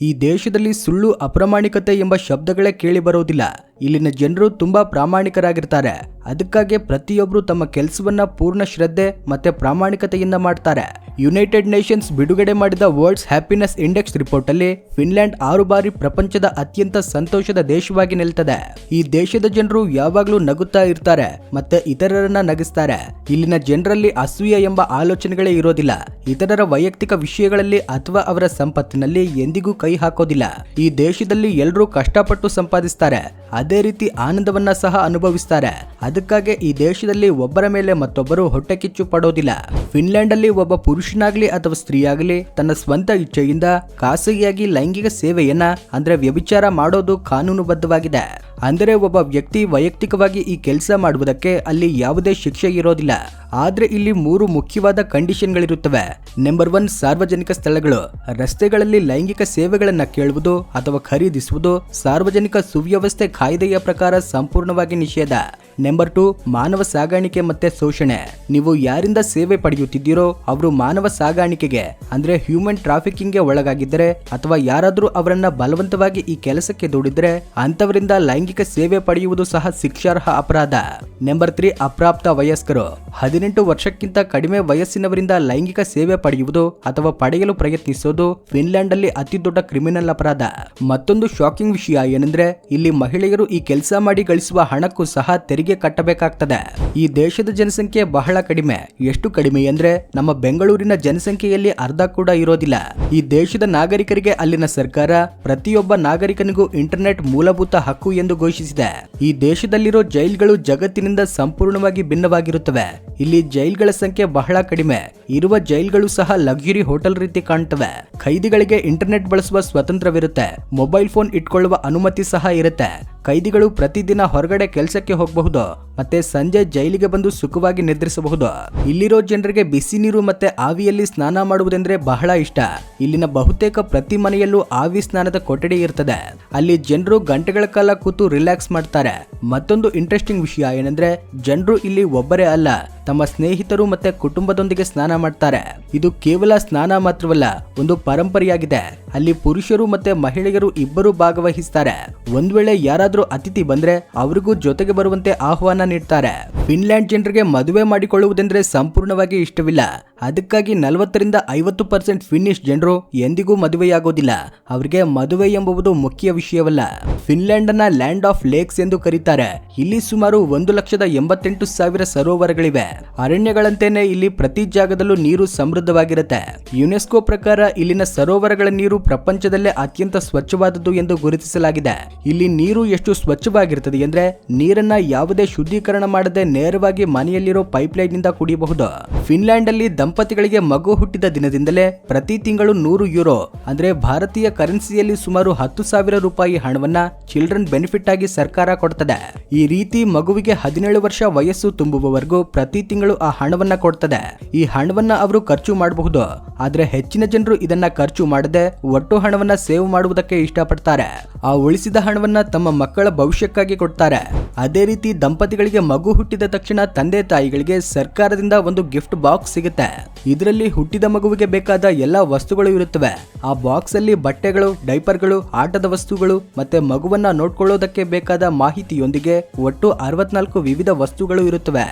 ಈ ದೇಶದಲ್ಲಿ ಸುಳ್ಳು ಅಪ್ರಾಮಾಣಿಕತೆ ಎಂಬ ಶಬ್ದಗಳೇ ಕೇಳಿ ಬರೋದಿಲ್ಲ. ಇಲ್ಲಿನ ಜನರು ತುಂಬಾ ಪ್ರಾಮಾಣಿಕರಾಗಿರ್ತಾರೆ. ಅದಕ್ಕಾಗಿ ಪ್ರತಿಯೊಬ್ಬರು ತಮ್ಮ ಕೆಲಸವನ್ನ ಪೂರ್ಣ ಶ್ರದ್ಧೆ ಮತ್ತೆ ಪ್ರಾಮಾಣಿಕತೆಯಿಂದ ಮಾಡ್ತಾರೆ. ಯುನೈಟೆಡ್ ನೇಷನ್ಸ್ ಬಿಡುಗಡೆ ಮಾಡಿದ ವರ್ಲ್ಡ್ಸ್ ಹ್ಯಾಪಿನೆಸ್ ಇಂಡೆಕ್ಸ್ ರಿಪೋರ್ಟ್ ಅಲ್ಲಿ ಫಿನ್ಲ್ಯಾಂಡ್ 6 ಬಾರಿ ಪ್ರಪಂಚದ ಅತ್ಯಂತ ಸಂತೋಷದ ದೇಶವಾಗಿ ನಿಲ್ತದೆ. ಈ ದೇಶದ ಜನರು ಯಾವಾಗ್ಲೂ ನಗುತ್ತಾ ಇರ್ತಾರೆ ಮತ್ತೆ ಇತರರನ್ನ ನಗಿಸ್ತಾರೆ. ಇಲ್ಲಿನ ಜನರಲ್ಲಿ ಅಸೂಯೆ ಎಂಬ ಆಲೋಚನೆಗಳೇ ಇರೋದಿಲ್ಲ. ಇತರರ ವೈಯಕ್ತಿಕ ವಿಷಯಗಳಲ್ಲಿ ಅಥವಾ ಅವರ ಸಂಪತ್ತಿನಲ್ಲಿ ಎಂದಿಗೂ ಕೈ ಹಾಕೋದಿಲ್ಲ. ಈ ದೇಶದಲ್ಲಿ ಎಲ್ಲರೂ ಕಷ್ಟಪಟ್ಟು ಸಂಪಾದಿಸ್ತಾರೆ. ಅದೇ ರೀತಿ ಆನಂದವನ್ನ ಸಹ ಅನುಭವಿಸ್ತಾರೆ. ಅದಕ್ಕಾಗಿ ಈ ದೇಶದಲ್ಲಿ ಒಬ್ಬರ ಮೇಲೆ ಮತ್ತೊಬ್ಬರು ಹೊಟ್ಟೆ ಕಿಚ್ಚು ಪಡೋದಿಲ್ಲ. ಫಿನ್ಲ್ಯಾಂಡ್ ಅಲ್ಲಿ ಒಬ್ಬ ಪುರುಷನಾಗ್ಲಿ ಅಥವಾ ಸ್ತ್ರೀಯಾಗಲಿ ತನ್ನ ಸ್ವಂತ ಇಚ್ಛೆಯಿಂದ ಖಾಸಗಿಯಾಗಿ ಲೈಂಗಿಕ ಸೇವೆಯನ್ನ ಅಂದ್ರೆ ವ್ಯಭಿಚಾರ ಮಾಡೋದು ಕಾನೂನುಬದ್ಧವಾಗಿದೆ. ಅಂದರೆ ಒಬ್ಬ ವ್ಯಕ್ತಿ ವೈಯಕ್ತಿಕವಾಗಿ ಈ ಕೆಲಸ ಮಾಡುವುದಕ್ಕೆ ಅಲ್ಲಿ ಯಾವುದೇ ಶಿಕ್ಷೆ ಇರೋದಿಲ್ಲ. ಆದ್ರೆ ಇಲ್ಲಿ 3 ಮುಖ್ಯವಾದ ಕಂಡೀಷನ್ಗಳಿರುತ್ತವೆ. ನಂಬರ್ 1, ಸಾರ್ವಜನಿಕ ಸ್ಥಳಗಳು. ರಸ್ತೆಗಳಲ್ಲಿ ಲೈಂಗಿಕ ಸೇವೆಗಳನ್ನ ಕೇಳುವುದು ಅಥವಾ ಖರೀದಿಸುವುದು ಸಾರ್ವಜನಿಕ ಸುವ್ಯವಸ್ಥೆ ಕಾಯ್ದೆಯ ಪ್ರಕಾರ ಸಂಪೂರ್ಣವಾಗಿ ನಿಷೇಧ. ನಂಬರ್ 2, ಮಾನವ ಸಾಗಾಣಿಕೆ ಮತ್ತೆ ಶೋಷಣೆ. ನೀವು ಯಾರಿಂದ ಸೇವೆ ಪಡೆಯುತ್ತಿದ್ದೀರೋ ಅವರು ಮಾನವ ಸಾಗಾಣಿಕೆಗೆ ಅಂದ್ರೆ ಹ್ಯೂಮನ್ ಟ್ರಾಫಿಕಿಂಗ್ಗೆ ಒಳಗಾಗಿದ್ದರೆ ಅಥವಾ ಯಾರಾದರೂ ಅವರನ್ನ ಬಲವಂತವಾಗಿ ಈ ಕೆಲಸಕ್ಕೆ ದೂಡಿದ್ರೆ ಅಂತವರಿಂದ ಲೈಂಗಿಕ ಸೇವೆ ಪಡೆಯುವುದು ಸಹ ಶಿಕ್ಷಾರ್ಹ ಅಪರಾಧ. ನಂಬರ್ 3, ಅಪ್ರಾಪ್ತ ವಯಸ್ಕರು. 18 ವರ್ಷಕ್ಕಿಂತ ಕಡಿಮೆ ವಯಸ್ಸಿನವರಿಂದ ಲೈಂಗಿಕ ಸೇವೆ ಪಡೆಯುವುದು ಅಥವಾ ಪಡೆಯಲು ಪ್ರಯತ್ನಿಸೋದು ಫಿನ್ಲ್ಯಾಂಡ್ ಅಲ್ಲಿ ಅತಿ ದೊಡ್ಡ ಕ್ರಿಮಿನಲ್ ಅಪರಾಧ. ಮತ್ತೊಂದು ಶಾಕಿಂಗ್ ವಿಷಯ ಏನಂದ್ರೆ ಇಲ್ಲಿ ಮಹಿಳೆಯರು ಈ ಕೆಲಸ ಮಾಡಿ ಗಳಿಸುವ ಹಣಕ್ಕೂ ಸಹ ತೆರಿಗೆ ಕಟ್ಟಬೇಕಾಗ್ತದೆ. ಈ ದೇಶದ ಜನಸಂಖ್ಯೆ ಬಹಳ ಕಡಿಮೆ. ಎಷ್ಟು ಕಡಿಮೆ ಅಂದ್ರೆ ನಮ್ಮ ಬೆಂಗಳೂರಿನ ಜನಸಂಖ್ಯೆಯಲ್ಲಿ ಅರ್ಧ ಕೂಡ ಇರೋದಿಲ್ಲ. ಈ ದೇಶದ ನಾಗರಿಕರಿಗೆ ಅಲ್ಲಿನ ಸರ್ಕಾರ ಪ್ರತಿಯೊಬ್ಬ ನಾಗರಿಕನಿಗೂ ಇಂಟರ್ನೆಟ್ ಮೂಲಭೂತ ಹಕ್ಕು ಎಂದು ಘೋಷಿಸಿದೆ. ಈ ದೇಶದಲ್ಲಿರೋ ಜೈಲ್ಗಳು ಜಗತ್ತಿನಿಂದ ಸಂಪೂರ್ಣವಾಗಿ ಭಿನ್ನವಾಗಿರುತ್ತವೆ. ಇಲ್ಲಿ ಜೈಲ್ಗಳ ಸಂಖ್ಯೆ ಬಹಳ ಕಡಿಮೆ. ಇರುವ ಜೈಲ್ಗಳು ಸಹ ಲಕ್ಸುರಿ ಹೋಟೆಲ್ ರೀತಿ ಕಾಣುತ್ತವೆ. ಖೈದಿಗಳಿಗೆ ಇಂಟರ್ನೆಟ್ ಬಳಸುವ ಸ್ವತಂತ್ರವಿರುತ್ತೆ. ಮೊಬೈಲ್ ಫೋನ್ ಇಟ್ಕೊಳ್ಳುವ ಅನುಮತಿ ಸಹ ಇರುತ್ತೆ. ಖೈದಿಗಳು ಪ್ರತಿದಿನ ಹೊರಗಡೆ ಕೆಲಸಕ್ಕೆ ಹೋಗಬಹುದು ಮತ್ತೆ ಸಂಜೆ ಜೈಲಿಗೆ ಬಂದು ಸುಖವಾಗಿ ನಿದ್ರಿಸಬಹುದು. ಇಲ್ಲಿರೋ ಜನರಿಗೆ ಬಿಸಿ ನೀರು ಮತ್ತೆ ಆವಿಯಲ್ಲಿ ಸ್ನಾನ ಮಾಡುವುದೆಂದ್ರೆ ಬಹಳ ಇಷ್ಟ. ಇಲ್ಲಿನ ಬಹುತೇಕ ಪ್ರತಿ ಮನೆಯಲ್ಲೂ ಆವಿ ಸ್ನಾನದ ಕೊಠಡಿ ಇರ್ತದೆ. ಅಲ್ಲಿ ಜನರು ಗಂಟೆಗಳ ಕಾಲ ಕೂತು ರಿಲ್ಯಾಕ್ಸ್ ಮಾಡ್ತಾರೆ. ಮತ್ತೊಂದು ಇಂಟ್ರೆಸ್ಟಿಂಗ್ ವಿಷಯ ಏನಂದ್ರೆ ಜನರು ಇಲ್ಲಿ ಒಬ್ಬರೇ ಅಲ್ಲ, ತಮ್ಮ ಸ್ನೇಹಿತರು ಮತ್ತೆ ಕುಟುಂಬದೊಂದಿಗೆ ಸ್ನಾನ ಮಾಡ್ತಾರೆ. ಇದು ಕೇವಲ ಸ್ನಾನ ಮಾತ್ರವಲ್ಲ, ಒಂದು ಪರಂಪರೆಯಾಗಿದೆ. ಅಲ್ಲಿ ಪುರುಷರು ಮತ್ತೆ ಮಹಿಳೆಯರು ಇಬ್ಬರು ಭಾಗವಹಿಸ್ತಾರೆ. ಒಂದ್ ವೇಳೆ ಯಾರಾದ್ರೂ ಅತಿಥಿ ಬಂದ್ರೆ ಅವರಿಗೂ ಜೊತೆಗೆ ಬರುವಂತೆ ಆಹ್ವಾನ ನೀಡ್ತಾರೆ. ಫಿನ್ಲ್ಯಾಂಡ್ ಜನರಿಗೆ ಮದುವೆ ಮಾಡಿಕೊಳ್ಳುವುದೆಂದ್ರೆ ಸಂಪೂರ್ಣವಾಗಿ ಇಷ್ಟವಿಲ್ಲ. ಅದಕ್ಕಾಗಿ 40-50% ಫಿನ್ನಿಶ್ ಜನರು ಎಂದಿಗೂ ಮದುವೆಯಾಗೋದಿಲ್ಲ. ಅವರಿಗೆ ಮದುವೆ ಎಂಬುದು ಮುಖ್ಯ ವಿಷಯವಲ್ಲ. ಫಿನ್ಲ್ಯಾಂಡ್ ಅನ್ನ ಲ್ಯಾಂಡ್ ಆಫ್ ಲೇಕ್ಸ್ ಎಂದು ಕರೀತಾರೆ. ಇಲ್ಲಿ ಸುಮಾರು 1,88,000 ಸರೋವರಗಳಿವೆ. ಅರಣ್ಯಗಳಂತೆಯೇ ಇಲ್ಲಿ ಪ್ರತಿ ಜಾಗದಲ್ಲೂ ನೀರು ಸಮೃದ್ಧವಾಗಿರುತ್ತೆ. ಯುನೆಸ್ಕೋ ಪ್ರಕಾರ ಇಲ್ಲಿನ ಸರೋವರಗಳ ನೀರು ಪ್ರಪಂಚದಲ್ಲೇ ಅತ್ಯಂತ ಸ್ವಚ್ಛವಾದದ್ದು ಎಂದು ಗುರುತಿಸಲಾಗಿದೆ. ಇಲ್ಲಿ ನೀರು ಎಷ್ಟು ಸ್ವಚ್ಛವಾಗಿರುತ್ತದೆ ಅಂದ್ರೆ ನೀರನ್ನ ಯಾವುದೇ ಶುದ್ಧೀಕರಣ ಮಾಡದೆ ನೇರವಾಗಿ ಮನೆಯಲ್ಲಿರೋ ಪೈಪ್ಲೈನ್ ನಿಂದ ಕುಡಿಯಬಹುದು. ಫಿನ್ಲ್ಯಾಂಡ್ ಅಲ್ಲಿ ದಂಪತಿಗಳಿಗೆ ಮಗು ಹುಟ್ಟಿದ ದಿನದಿಂದಲೇ ಪ್ರತಿ ತಿಂಗಳು 100 ಯೂರೋ ಅಂದ್ರೆ ಭಾರತೀಯ ಕರೆನ್ಸಿಯಲ್ಲಿ ಸುಮಾರು 10,000 ರೂಪಾಯಿ ಹಣವನ್ನ ಚಿಲ್ಡ್ರನ್ ಬೆನಿಫಿಟ್ ಆಗಿ ಸರ್ಕಾರ ಕೊಡ್ತದೆ. ಈ ರೀತಿ ಮಗುವಿಗೆ 17 ವರ್ಷ ವಯಸ್ಸು ತುಂಬುವವರೆಗೂ ಪ್ರತಿ ತಿಂಗಳು ಆ ಹಣವನ್ನ ಕೊಡ್ತದೆ. ಈ ಹಣವನ್ನ ಅವರು ಖರ್ಚು ಮಾಡಬಹುದು. ಆದ್ರೆ ಹೆಚ್ಚಿನ ಜನರು ಇದನ್ನ ಖರ್ಚು ಮಾಡದೆ ಒಟ್ಟು ಹಣವನ್ನ ಸೇವ್ ಮಾಡುವುದಕ್ಕೆ ಇಷ್ಟಪಡ್ತಾರೆ. ಆ ಉಳಿಸಿದ ಹಣವನ್ನ ತಮ್ಮ ಮಕ್ಕಳ ಭವಿಷ್ಯಕ್ಕಾಗಿ ಕೊಡ್ತಾರೆ. ಅದೇ ರೀತಿ ದಂಪತಿಗಳಿಗೆ ಮಗು ಹುಟ್ಟಿದ ತಕ್ಷಣ ತಂದೆ ತಾಯಿಗಳಿಗೆ ಸರ್ಕಾರದಿಂದ ಒಂದು ಗಿಫ್ಟ್ ಬಾಕ್ಸ್ ಸಿಗುತ್ತೆ. ಇದರಲ್ಲಿ ಹುಟ್ಟಿದ ಮಗುವಿಗೆ ಬೇಕಾದ ಎಲ್ಲಾ ವಸ್ತುಗಳು ಇರುತ್ತವೆ. ಆ ಬಾಕ್ಸ್ ಅಲ್ಲಿ ಬಟ್ಟೆಗಳು, ಡೈಪರ್ಗಳು, ಆಟದ ವಸ್ತುಗಳು ಮತ್ತೆ ಮಗುವನ್ನ ನೋಡ್ಕೊಳ್ಳೋದಕ್ಕೆ ಬೇಕಾದ ಮಾಹಿತಿಯೊಂದಿಗೆ ಒಟ್ಟು 64 ವಿವಿಧ ವಸ್ತುಗಳು ಇರುತ್ತವೆ.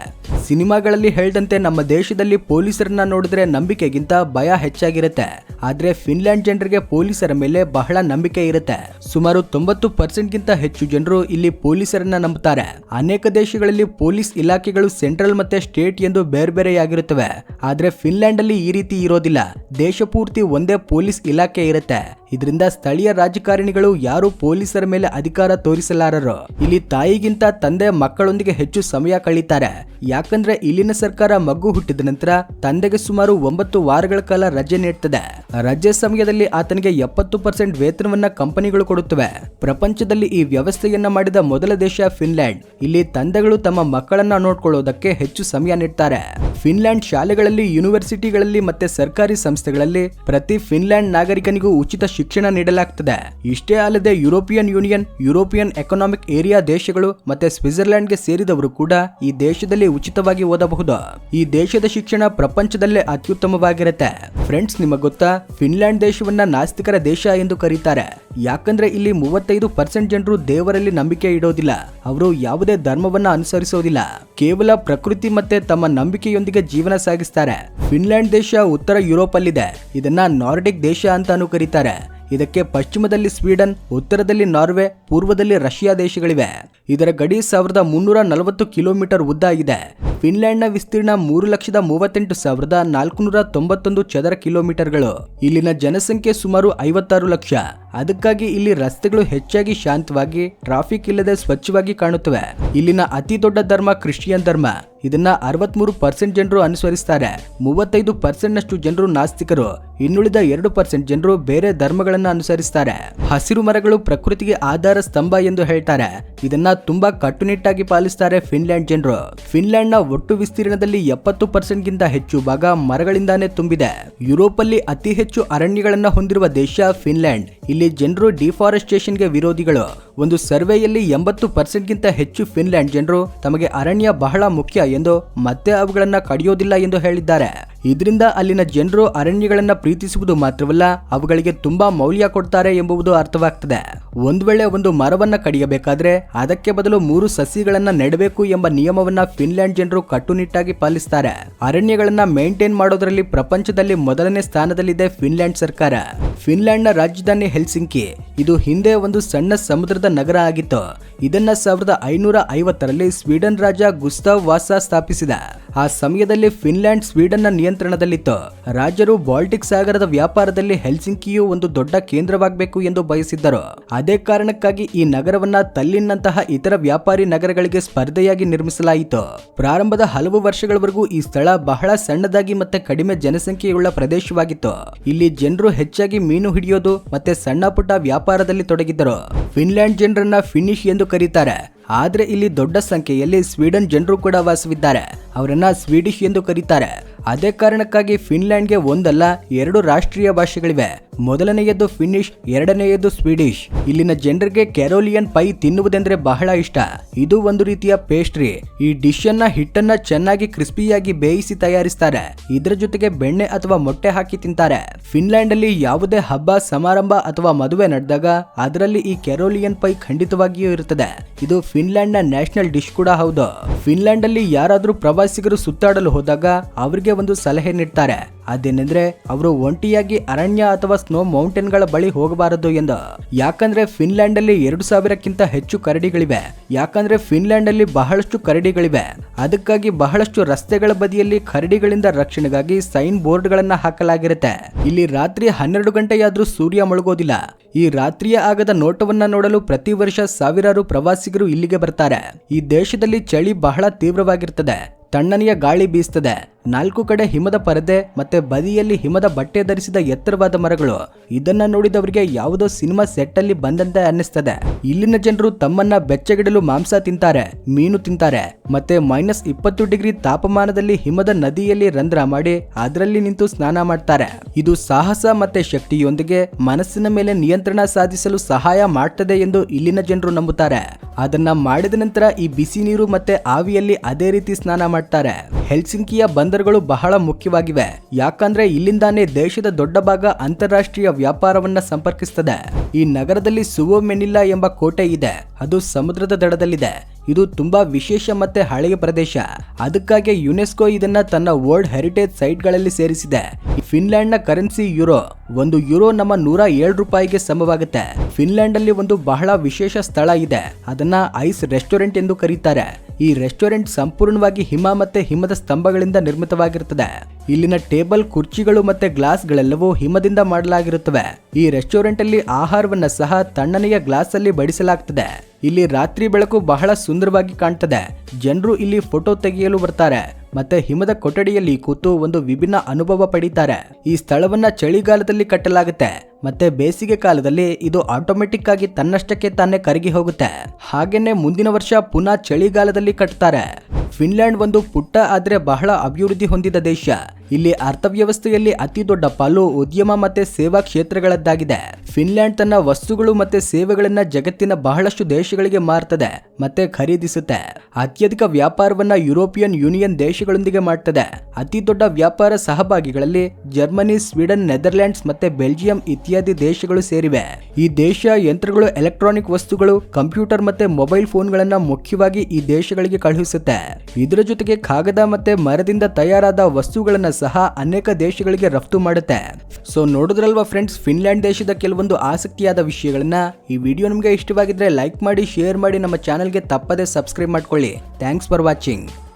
ಸಿನಿಮಾಗಳಲ್ಲಿ ಹೇಳಿದಂತೆ ನಮ್ಮ ದೇಶದಲ್ಲಿ ಪೊಲೀಸರನ್ನ ನೋಡಿದ್ರೆ ನಂಬಿಕೆಗಿಂತ ಭಯ ಹೆಚ್ಚಾಗಿರುತ್ತೆ. ಆದ್ರೆ ಫಿನ್ಲ್ಯಾಂಡ್ ಜನರಿಗೆ ಪೊಲೀಸರ ಮೇಲೆ ಬಹಳ ನಂಬಿಕೆ ಇರುತ್ತೆ. ಸುಮಾರು 90%ಗಿಂತ ಹೆಚ್ಚು ಜನರು ಇಲ್ಲಿ ಪೊಲೀಸರನ್ನ ನಂಬುತ್ತಾರೆ. ಅನೇಕ ದೇಶಗಳಲ್ಲಿ ಪೊಲೀಸ್ ಇಲಾಖೆಗಳು ಸೆಂಟ್ರಲ್ ಮತ್ತೆ ಸ್ಟೇಟ್ ಎಂದು ಬೇರೆ ಬೇರೆಯಾಗಿರುತ್ತವೆ. ಆದ್ರೆ ಫಿನ್ಲ್ಯಾಂಡ್ ಅಲ್ಲಿ ಈ ರೀತಿ ಇರೋದಿಲ್ಲ. ದೇಶ ಪೂರ್ತಿ ಒಂದೇ ಪೊಲೀಸ್ ಇಲಾಖೆ ಇರುತ್ತೆ. ಇದರಿಂದ ಸ್ಥಳೀಯ ರಾಜಕಾರಣಿಗಳು ಯಾರು ಪೊಲೀಸರ ಮೇಲೆ ಅಧಿಕಾರ ತೋರಿಸಲಾರರು. ಇಲ್ಲಿ ತಾಯಿಗಿಂತ ತಂದೆ ಮಕ್ಕಳೊಂದಿಗೆ ಹೆಚ್ಚು ಸಮಯ ಕಳೀತಾರೆ. ಯಾಕಂದ್ರೆ ಇಲ್ಲಿನ ಸರ್ಕಾರ ಮಗು ಹುಟ್ಟಿದ ನಂತರ ತಂದೆಗೆ ಸುಮಾರು 9 ವಾರಗಳ ಕಾಲ ರಜೆ ನೀಡುತ್ತದೆ. ರಜೆ ಸಮಯದಲ್ಲಿ ಆತನಿಗೆ 70% ವೇತನವನ್ನ ಕಂಪನಿಗಳು ಕೊಡುತ್ತವೆ. ಪ್ರಪಂಚದಲ್ಲಿ ಈ ವ್ಯವಸ್ಥೆಯನ್ನ ಮಾಡಿದ ಮೊದಲ ದೇಶ ಫಿನ್ಲ್ಯಾಂಡ್. ಇಲ್ಲಿ ತಂದೆಗಳು ತಮ್ಮ ಮಕ್ಕಳನ್ನ ನೋಡ್ಕೊಳ್ಳೋದಕ್ಕೆ ಹೆಚ್ಚು ಸಮಯ ನೀಡ್ತಾರೆ. ಫಿನ್ಲ್ಯಾಂಡ್ ಶಾಲೆಗಳಲ್ಲಿ, ಯೂನಿವರ್ಸಿಟಿಗಳಲ್ಲಿ ಮತ್ತೆ ಸರ್ಕಾರಿ ಸಂಸ್ಥೆಗಳಲ್ಲಿ ಪ್ರತಿ ಫಿನ್ಲ್ಯಾಂಡ್ ನಾಗರಿಕನಿಗೂ ಉಚಿತ ಶಿಕ್ಷಣ ನೀಡಲಾಗ್ತದೆ. ಇಷ್ಟೇ ಅಲ್ಲದೆ European union, European economic area ದೇಶಗಳು ಮತ್ತೆ ಸ್ವಿಟ್ಜರ್ಲೆಂಡ್ಗೆ ಸೇರಿದವರು ಕೂಡ ಈ ದೇಶದಲ್ಲಿ ಉಚಿತವಾಗಿ ಓದಬಹುದು. ಈ ದೇಶದ ಶಿಕ್ಷಣ ಪ್ರಪಂಚದಲ್ಲೇ ಅತ್ಯುತ್ತಮವಾಗಿರುತ್ತೆ. ಫ್ರೆಂಡ್ಸ್, ನಿಮಗೆ ಗೊತ್ತಾ, ಫಿನ್ಲ್ಯಾಂಡ್ ದೇಶವನ್ನ ನಾಸ್ತಿಕರ ದೇಶ ಎಂದು ಕರೀತಾರೆ. ಯಾಕಂದ್ರೆ ಇಲ್ಲಿ 35% ಜನರು ದೇವರಲ್ಲಿ ನಂಬಿಕೆ ಇಡೋದಿಲ್ಲ. ಅವರು ಯಾವುದೇ ಧರ್ಮವನ್ನ ಅನುಸರಿಸೋದಿಲ್ಲ. ಕೇವಲ ಪ್ರಕೃತಿ ಮತ್ತೆ ತಮ್ಮ ನಂಬಿಕೆಯೊಂದಿಗೆ ಜೀವನ ಸಾಗಿಸ್ತಾರೆ. ಫಿನ್ಲ್ಯಾಂಡ್ ದೇಶ ಉತ್ತರ ಯುರೋಪ್ ಅಲ್ಲಿದೆ. ಇದನ್ನ ನಾರ್ಡಿಕ್ ದೇಶ ಅಂತಾನೂ ಕರೀತಾರೆ. ಇದಕ್ಕೆ ಪಶ್ಚಿಮದಲ್ಲಿ ಸ್ವೀಡನ್, ಉತ್ತರದಲ್ಲಿ ನಾರ್ವೆ, ಪೂರ್ವದಲ್ಲಿ ರಷ್ಯಾ ದೇಶಗಳಿವೆ. ಇದರ ಗಡಿ 1340 ಕಿಲೋಮೀಟರ್ ಉದ್ದ ಇದೆ. ಫಿನ್ಲ್ಯಾಂಡ್ನ ವಿಸ್ತೀರ್ಣ 3,38,491 ಚದರ ಕಿಲೋಮೀಟರ್ಗಳು. ಇಲ್ಲಿನ ಜನಸಂಖ್ಯೆ ಸುಮಾರು 56 ಲಕ್ಷ. ಅದಕ್ಕಾಗಿ ಇಲ್ಲಿ ರಸ್ತೆಗಳು ಹೆಚ್ಚಾಗಿ ಶಾಂತವಾಗಿ, ಟ್ರಾಫಿಕ್ ಇಲ್ಲದೆ ಸ್ವಚ್ಛವಾಗಿ ಕಾಣುತ್ತವೆ. ಇಲ್ಲಿನ ಅತಿ ದೊಡ್ಡ ಧರ್ಮ ಕ್ರಿಶ್ಚಿಯನ್ ಧರ್ಮ. ಇದನ್ನ 63% ಜನರು ಅನುಸರಿಸ್ತಾರೆ. 35% ಜನರು ನಾಸ್ತಿಕರು. ಇನ್ನುಳಿದ 2% ಜನರು ಬೇರೆ ಧರ್ಮಗಳನ್ನ ಅನುಸರಿಸ್ತಾರೆ. ಹಸಿರು ಮರಗಳು ಪ್ರಕೃತಿಗೆ ಆಧಾರ ಸ್ತಂಭ ಎಂದು ಹೇಳ್ತಾರೆ. ಇದನ್ನ ತುಂಬಾ ಕಟ್ಟುನಿಟ್ಟಾಗಿ ಪಾಲಿಸ್ತಾರೆ ಫಿನ್ಲ್ಯಾಂಡ್ ಜನರು. ಫಿನ್ಲ್ಯಾಂಡ್ನ ಒಟ್ಟು ವಿಸ್ತೀರ್ಣದಲ್ಲಿ 70% ಗಿಂತ ಹೆಚ್ಚು ಭಾಗ ಮರಗಳಿಂದಾನೇ ತುಂಬಿದೆ. ಯುರೋಪ್ ಅಲ್ಲಿ ಅತಿ ಹೆಚ್ಚು ಅರಣ್ಯಗಳನ್ನ ಹೊಂದಿರುವ ದೇಶ ಫಿನ್ಲ್ಯಾಂಡ್. ಇಲ್ಲಿ ಜನರು ಡಿಫಾರೆಸ್ಟೇಷನ್ಗೆ ವಿರೋಧಿಗಳು. ಒಂದು ಸರ್ವೆಯಲ್ಲಿ 80% ಗಿಂತ ಹೆಚ್ಚು ಫಿನ್ಲ್ಯಾಂಡ್ ಜನರು ತಮಗೆ ಅರಣ್ಯ ಬಹಳ ಮುಖ್ಯ ಎಂದು ಮತ್ತೆ ಅವುಗಳನ್ನ ಕಡಿಯೋದಿಲ್ಲ ಎಂದು ಹೇಳಿದ್ದಾರೆ. ಇದರಿಂದ ಅಲ್ಲಿನ ಜನರು ಅರಣ್ಯಗಳನ್ನ ಪ್ರೀತಿಸುವುದು ಮಾತ್ರವಲ್ಲ, ಅವುಗಳಿಗೆ ತುಂಬಾ ಮೌಲ್ಯ ಕೊಡ್ತಾರೆ ಎಂಬುದು ಅರ್ಥವಾಗ್ತದೆ. ಒಂದ್ ವೇಳೆ ಒಂದು ಮರವನ್ನ ಕಡಿಯಬೇಕಾದ್ರೆ ಅದಕ್ಕೆ ಬದಲು 3 ಸಸಿಗಳನ್ನ ನೆಡಬೇಕು ಎಂಬ ನಿಯಮವನ್ನ ಫಿನ್ಲ್ಯಾಂಡ್ ಜನರು ಕಟ್ಟುನಿಟ್ಟಾಗಿ ಪಾಲಿಸ್ತಾರೆ. ಅರಣ್ಯಗಳನ್ನ ಮೇಂಟೈನ್ ಮಾಡೋದ್ರಲ್ಲಿ ಪ್ರಪಂಚದಲ್ಲಿ ಮೊದಲನೇ ಸ್ಥಾನದಲ್ಲಿದೆ ಫಿನ್ಲ್ಯಾಂಡ್ ಸರ್ಕಾರ. ಫಿನ್ಲ್ಯಾಂಡ್ನ ರಾಜಧಾನಿ ಹೆಲ್ಸಿಂಕಿ. ಇದು ಹಿಂದೆ ಒಂದು ಸಣ್ಣ ಸಮುದ್ರದ ನಗರ ಆಗಿತ್ತು. ಇದನ್ನ 1550ರಲ್ಲಿ ಸ್ವೀಡನ್ ರಾಜ ಗುಸ್ತಾವ್ ವಾಸಾ ಸ್ಥಾಪಿಸಿದ. ಆ ಸಮಯದಲ್ಲಿ ಫಿನ್ಲ್ಯಾಂಡ್ ಸ್ವೀಡನ್ನ ನಿಯಂತ್ರಣದಲ್ಲಿತ್ತು. ರಾಜರು ಬಾಲ್ಟಿಕ್ ಸಾಗರದ ವ್ಯಾಪಾರದಲ್ಲಿ ಹೆಲ್ಸಿಂಕಿಯು ಒಂದು ದೊಡ್ಡ ಕೇಂದ್ರವಾಗಬೇಕು ಎಂದು ಬಯಸಿದ್ದರು. ಅದೇ ಕಾರಣಕ್ಕಾಗಿ ಈ ನಗರವನ್ನ ತಲ್ಲಿನ್ನಂತಹ ಇತರ ವ್ಯಾಪಾರಿ ನಗರಗಳಿಗೆ ಸ್ಪರ್ಧೆಯಾಗಿ ನಿರ್ಮಿಸಲಾಯಿತು. ಪ್ರಾರಂಭದ ಹಲವು ವರ್ಷಗಳವರೆಗೂ ಈ ಸ್ಥಳ ಬಹಳ ಸಣ್ಣದಾಗಿ ಮತ್ತೆ ಕಡಿಮೆ ಜನಸಂಖ್ಯೆಯುಳ್ಳ ಪ್ರದೇಶವಾಗಿತ್ತು. ಇಲ್ಲಿ ಜನರು ಹೆಚ್ಚಾಗಿ ಮೀನು ಹಿಡಿಯೋದು ಮತ್ತೆ ಸಣ್ಣ ಪುಟ್ಟ ವ್ಯಾಪಾರದಲ್ಲಿ ತೊಡಗಿದ್ದರು. ಫಿನ್ಲ್ಯಾಂಡ್ ಜನರನ್ನ ಫಿನಿಶ್ ಎಂದು ಕರೀತಾರೆ. ಆದ್ರೆ ಇಲ್ಲಿ ದೊಡ್ಡ ಸಂಖ್ಯೆಯಲ್ಲಿ ಸ್ವೀಡನ್ ಜನರು ಕೂಡ ವಾಸವಿದ್ದಾರೆ. ಅವರನ್ನ ಸ್ವೀಡಿಶ್ ಎಂದು ಕರೀತಾರೆ. ಅದೇ ಕಾರಣಕ್ಕಾಗಿ ಫಿನ್ಲ್ಯಾಂಡ್ಗೆ ಒಂದಲ್ಲ 2 ರಾಷ್ಟ್ರೀಯ ಭಾಷೆಗಳಿವೆ. ಮೊದಲನೆಯದು ಫಿನ್ನಿಶ್, ಎರಡನೆಯದು ಸ್ವೀಡಿಶ್. ಇಲ್ಲಿನ ಜನರಿಗೆ ಕೆರೋಲಿಯನ್ ಪೈ ತಿನ್ನುವುದೆಂದ್ರೆ ಬಹಳ ಇಷ್ಟ. ಇದು ಒಂದು ರೀತಿಯ ಪೇಸ್ಟ್ರಿ. ಈ ಡಿಶ್ ಅನ್ನ ಹಿಟ್ಟನ್ನ ಚೆನ್ನಾಗಿ ಕ್ರಿಸ್ಪಿಯಾಗಿ ಬೇಯಿಸಿ ತಯಾರಿಸ್ತಾರೆ. ಇದರ ಜೊತೆಗೆ ಬೆಣ್ಣೆ ಅಥವಾ ಮೊಟ್ಟೆ ಹಾಕಿ ತಿಂತಾರೆ. ಫಿನ್ಲ್ಯಾಂಡ್ ಅಲ್ಲಿ ಯಾವುದೇ ಹಬ್ಬ ಸಮಾರಂಭ ಅಥವಾ ಮದುವೆ ನಡೆದಾಗ ಅದರಲ್ಲಿ ಈ ಕೆರೋಲಿಯನ್ ಪೈ ಖಂಡಿತವಾಗಿಯೂ ಇರುತ್ತದೆ. ಇದು ಫಿನ್ಲ್ಯಾಂಡ್ ನ ನ್ಯಾಷನಲ್ ಡಿಶ್ ಕೂಡ ಹೌದು. ಫಿನ್ಲ್ಯಾಂಡ್ ಅಲ್ಲಿ ಯಾರಾದ್ರೂ ಪ್ರವಾಸಿಗರು ಸುತ್ತಾಡಲು ಹೋದಾಗ ಅವರಿಗೆ ಒಂದು ಸಲಹೆ ನೀಡ್ತಾರೆ. ಅದೇನೆಂದ್ರೆ ಅವರು ಒಂಟಿಯಾಗಿ ಅರಣ್ಯ ಅಥವಾ ಸ್ನೋ ಮೌಂಟೇನ್ ಗಳ ಬಳಿ ಹೋಗಬಾರದು ಎಂದು. ಯಾಕಂದ್ರೆ ಫಿನ್ಲ್ಯಾಂಡ್ ಅಲ್ಲಿ 2000ಕ್ಕಿಂತ ಹೆಚ್ಚು ಕರಡಿಗಳಿವೆ. ಯಾಕಂದ್ರೆ ಫಿನ್ಲ್ಯಾಂಡ್ ಅಲ್ಲಿ ಬಹಳಷ್ಟು ಕರಡಿಗಳಿವೆ. ಅದಕ್ಕಾಗಿ ಬಹಳಷ್ಟು ರಸ್ತೆಗಳ ಬದಿಯಲ್ಲಿ ಕರಡಿಗಳಿಂದ ರಕ್ಷಣೆಗಾಗಿ ಸೈನ್ ಬೋರ್ಡ್ ಗಳನ್ನ ಹಾಕಲಾಗಿರುತ್ತೆ. ಇಲ್ಲಿ ರಾತ್ರಿ 12 ಗಂಟೆಯಾದ್ರೂ ಸೂರ್ಯ ಮುಳುಗೋದಿಲ್ಲ. ಈ ರಾತ್ರಿಯ ಆಗದ ನೋಟವನ್ನ ನೋಡಲು ಪ್ರತಿ ವರ್ಷ ಸಾವಿರಾರು ಪ್ರವಾಸಿಗರು ಇಲ್ಲಿಗೆ ಬರ್ತಾರೆ. ಈ ದೇಶದಲ್ಲಿ ಚಳಿ ಬಹಳ ತೀವ್ರವಾಗಿರ್ತದೆ. ತಣ್ಣನೆಯ ಗಾಳಿ ಬೀಸ್ತದೆ. 4 ಕಡೆ ಹಿಮದ ಪರದೆ ಮತ್ತೆ ಬದಿಯಲ್ಲಿ ಹಿಮದ ಬಟ್ಟೆ ಧರಿಸಿದ ಎತ್ತರವಾದ ಮರಗಳು. ಇದನ್ನ ನೋಡಿದವರಿಗೆ ಯಾವುದೋ ಸಿನಿಮಾ ಸೆಟ್ ಅಲ್ಲಿ ಬಂದಂತೆ ಅನ್ನಿಸ್ತದೆ. ಇಲ್ಲಿನ ಜನರು ತಮ್ಮನ್ನ ಬೆಚ್ಚಗಿಡಲು ಮಾಂಸ ತಿಂತಾರೆ, ಮೀನು ತಿಂತಾರೆ ಮತ್ತೆ -20 ಡಿಗ್ರಿ ತಾಪಮಾನದಲ್ಲಿ ಹಿಮದ ನದಿಯಲ್ಲಿ ರಂಧ್ರ ಮಾಡಿ ಅದರಲ್ಲಿ ನಿಂತು ಸ್ನಾನ ಮಾಡ್ತಾರೆ. ಇದು ಸಾಹಸ ಮತ್ತೆ ಶಕ್ತಿಯೊಂದಿಗೆ ಮನಸ್ಸಿನ ಮೇಲೆ ನಿಯಂತ್ರಣ ಸಾಧಿಸಲು ಸಹಾಯ ಮಾಡ್ತದೆ ಎಂದು ಇಲ್ಲಿನ ಜನರು ನಂಬುತ್ತಾರೆ. ಅದನ್ನ ಮಾಡಿದ ನಂತರ ಈ ಬಿಸಿ ನೀರು ಮತ್ತೆ ಆವಿಯಲ್ಲಿ ಅದೇ ರೀತಿ ಸ್ನಾನ ಮಾಡ್ತಾರೆ. ಹೆಲ್ಸಿಂಕಿಯ ಬಂದರುಗಳು ಬಹಳ ಮುಖ್ಯವಾಗಿವೆ. ಯಾಕಂದ್ರೆ ಇಲ್ಲಿಂದಾನೇ ದೇಶದ ದೊಡ್ಡ ಭಾಗ ಅಂತಾರಾಷ್ಟ್ರೀಯ ವ್ಯಾಪಾರವನ್ನ ಸಂಪರ್ಕಿಸುತ್ತದೆ. ಈ ನಗರದಲ್ಲಿ ಸುವೋಮೆನಿಲ್ಲಾ ಎಂಬ ಕೋಟೆ ಇದೆ. ಅದು ಸಮುದ್ರದ ದಡದಲ್ಲಿದೆ. ಇದು ತುಂಬಾ ವಿಶೇಷ ಮತ್ತೆ ಹಳೆಯ ಪ್ರದೇಶ. ಅದಕ್ಕಾಗಿ ಯುನೆಸ್ಕೋ ಇದನ್ನ ತನ್ನ ವರ್ಲ್ಡ್ ಹೆರಿಟೇಜ್ ಸೈಟ್ ಗಳಲ್ಲಿ ಸೇರಿಸಿದೆ. ಫಿನ್ಲ್ಯಾಂಡ್ ನ ಕರೆನ್ಸಿ ಯುರೋ. ಒಂದು ಯುರೋ ನಮ್ಮ 107 ರೂಪಾಯಿಗೆ ಸಮವಾಗುತ್ತೆ. ಫಿನ್ಲ್ಯಾಂಡ್ ಅಲ್ಲಿ ಒಂದು ಬಹಳ ವಿಶೇಷ ಸ್ಥಳ ಇದೆ. ಅದನ್ನ ಐಸ್ ರೆಸ್ಟೋರೆಂಟ್ ಎಂದು ಕರೀತಾರೆ. ಈ ರೆಸ್ಟೋರೆಂಟ್ ಸಂಪೂರ್ಣವಾಗಿ ಹಿಮ ಮತ್ತೆ ಹಿಮದ ಸ್ತಂಭಗಳಿಂದ ನಿರ್ಮಿತವಾಗಿರುತ್ತದೆ. ಇಲ್ಲಿನ ಟೇಬಲ್, ಕುರ್ಚಿಗಳು ಮತ್ತೆ ಗ್ಲಾಸ್ಗಳೆಲ್ಲವೂ ಹಿಮದಿಂದ ಮಾಡಲಾಗಿರುತ್ತವೆ. ಈ ರೆಸ್ಟೋರೆಂಟ್ ಅಲ್ಲಿ ಆಹಾರವನ್ನ ಸಹ ತಣ್ಣನೆಯ ಗ್ಲಾಸ್ ಅಲ್ಲಿ ಬಡಿಸಲಾಗ್ತದೆ. ಇಲ್ಲಿ ರಾತ್ರಿ ಬೆಳಕು ಬಹಳ ಸುಂದರವಾಗಿ ಕಾಣ್ತದೆ. ಜನರು ಇಲ್ಲಿ ಫೋಟೋ ತೆಗೆಯಲು ಬರ್ತಾರೆ ಮತ್ತೆ ಹಿಮದ ಕೊಠಡಿಯಲ್ಲಿ ಕೂತು ಒಂದು ವಿಭಿನ್ನ ಅನುಭವ ಪಡೀತಾರೆ. ಈ ಸ್ಥಳವನ್ನ ಚಳಿಗಾಲದಲ್ಲಿ ಕಟ್ಟಲಾಗುತ್ತೆ ಮತ್ತೆ ಬೇಸಿಗೆ ಕಾಲದಲ್ಲಿ ಇದು ಆಟೋಮೆಟಿಕ್ ಆಗಿ ತನ್ನಷ್ಟಕ್ಕೆ ತಾನೇ ಕರಗಿ ಹೋಗುತ್ತೆ. ಹಾಗೇನೆ ಮುಂದಿನ ವರ್ಷ ಪುನಃ ಚಳಿಗಾಲದಲ್ಲಿ ಕಟ್ತಾರೆ. ಫಿನ್ಲ್ಯಾಂಡ್ ಒಂದು ಪುಟ್ಟ ಆದ್ರೆ ಬಹಳ ಅಭಿವೃದ್ಧಿ ಹೊಂದಿದ ದೇಶ. ಇಲ್ಲಿ ಅರ್ಥವ್ಯವಸ್ಥೆಯಲ್ಲಿ ಅತಿ ದೊಡ್ಡ ಪಾಲು ಉದ್ಯಮ ಮತ್ತೆ ಸೇವಾ ಕ್ಷೇತ್ರಗಳದ್ದಾಗಿದೆ. ಫಿನ್ಲ್ಯಾಂಡ್ ತನ್ನ ವಸ್ತುಗಳು ಮತ್ತೆ ಸೇವೆಗಳನ್ನ ಜಗತ್ತಿನ ಬಹಳಷ್ಟು ದೇಶಗಳಿಗೆ ಮಾರ್ತದೆ ಮತ್ತೆ ಖರೀದಿಸುತ್ತೆ. ಅತ್ಯಧಿಕ ವ್ಯಾಪಾರವನ್ನ ಯುರೋಪಿಯನ್ ಯೂನಿಯನ್ ದೇಶಗಳೊಂದಿಗೆ ಮಾಡ್ತದೆ. ಅತಿ ದೊಡ್ಡ ವ್ಯಾಪಾರ ಸಹಭಾಗಿಗಳಲ್ಲಿ ಜರ್ಮನಿ, ಸ್ವೀಡನ್, ನೆದರ್ಲ್ಯಾಂಡ್ಸ್ ಮತ್ತೆ ಬೆಲ್ಜಿಯಂ ಇತ್ಯಾದಿ ದೇಶಗಳು ಸೇರಿವೆ. ಈ ದೇಶ ಯಂತ್ರಗಳು, ಎಲೆಕ್ಟ್ರಾನಿಕ್ ವಸ್ತುಗಳು, ಕಂಪ್ಯೂಟರ್ ಮತ್ತೆ ಮೊಬೈಲ್ ಫೋನ್ಗಳನ್ನ ಮುಖ್ಯವಾಗಿ ಈ ದೇಶಗಳಿಗೆ ಕಳುಹಿಸುತ್ತೆ. ಇದರ ಜೊತೆಗೆ ಕಾಗದ ಮತ್ತೆ ಮರದಿಂದ ತಯಾರಾದ ವಸ್ತುಗಳನ್ನ ಸಹ ಅನೇಕ ದೇಶಗಳಿಗೆ ರಫ್ತು ಮಾಡುತ್ತೆ. ಸೊ ನೋಡಿದ್ರಲ್ವಾ ಫ್ರೆಂಡ್ಸ್, ಫಿನ್ಲ್ಯಾಂಡ್ ದೇಶದ ಕೆಲವೊಂದು ಆಸಕ್ತಿಯಾದ ವಿಷಯಗಳನ್ನ. ಈ ವಿಡಿಯೋ ನಿಮಗೆ ಇಷ್ಟವಾಗಿದ್ರೆ ಲೈಕ್ ಮಾಡಿ, ಶೇರ್ ಮಾಡಿ, ನಮ್ಮ ಚಾನೆಲ್ಗೆ ತಪ್ಪದೆ ಸಬ್ಸ್ಕ್ರೈಬ್ ಮಾಡ್ಕೊಳ್ಳಿ. Thanks for watching.